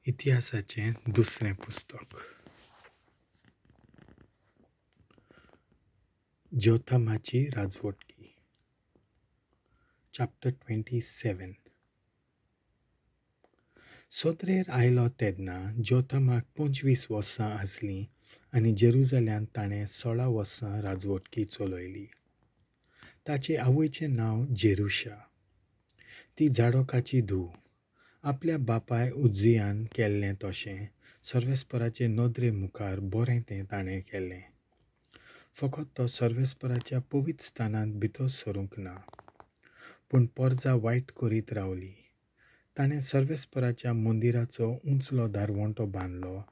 इतिहासाचें दुसरें पुस्तक. जोथामाची राजवटकी. चॅप्टर 27. सोत्रेर आयलो तेन्ना जोथामाक 25 वर्सां आसलीं आनी जेरुजाल्यांत ताणें 16 वर्सां राजवटकी चलयली. ताचे आवयचें नांव जेरुशा. ती झाडोकाची धूव. आपल्या बापाय उज्जियान केल्लें तशें सोर्वेस्पोराचे नदरे मुखार बरें तें ताणें केलें. फकत तो सोर्वेस्पोराच्या पवित्र स्थानांत भितर सरूंक ना. पूण परजा वायट करीत रावली. ताणें सोर्वेस्पोराच्या मंदिराचो उंचलो दारवंटो बांदलो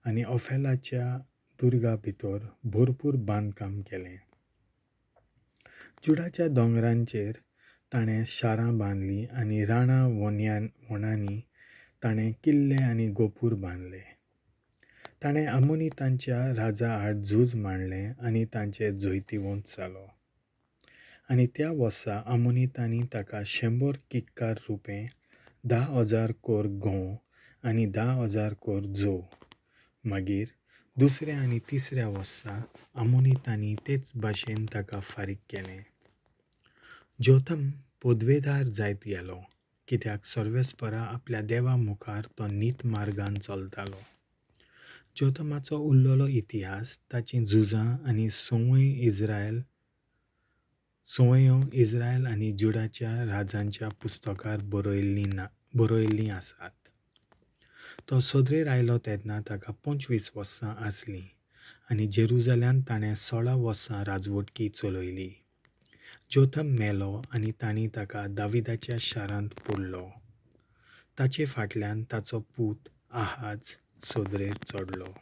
आनी ओफेलाच्या दुर्गा भितर भरपूर बांदकाम केलें. जुडाच्या दोंगरांचेर ताणें शारां बांदलीं आनी राणां वणांनी ताणें किल्ले आनी गोपूर बांदले. ताणें आमोनितांच्या राजा आड झूज मांडलें आनी तांचे जैतिवंत जालो. आनी त्या वर्सा आमोनितांनी ताका 100 किक्कार रुपें, 10,000 कोर गंव आनी 10,000 कोर जो. मागीर दुसऱ्या आनी तिसऱ्या वर्सा आमोनितांनी तेच भाशेन ताका फारीक केलें. जोथम podvedar जायत गेलो, कित्याक सोर्वेस्पोरा आपल्या देवा मुखार तो निtt margan चलतालो. जोथमाचो उरलेलो इतिहास, ताचीं झुजां आनी संवयो इस्रायल आनी जुडाच्या राजांच्या पुस्तकार बरयल्लीं आसात. तो सोद्रेर आयलो तेन्ना ताका 25 वर्सां आसलीं आनी जेरुजाल्यांत ताणें 16 वर्सां राजवटकी चलयली. जोथम मेलो आनी तांणी ताका दाविदाच्या शारांत पुडलो. ताचे फाटल्यान ताचो पूत आहाज सोद्रेर चडलो.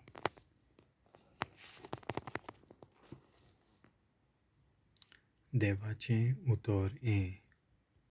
देवाचें उतर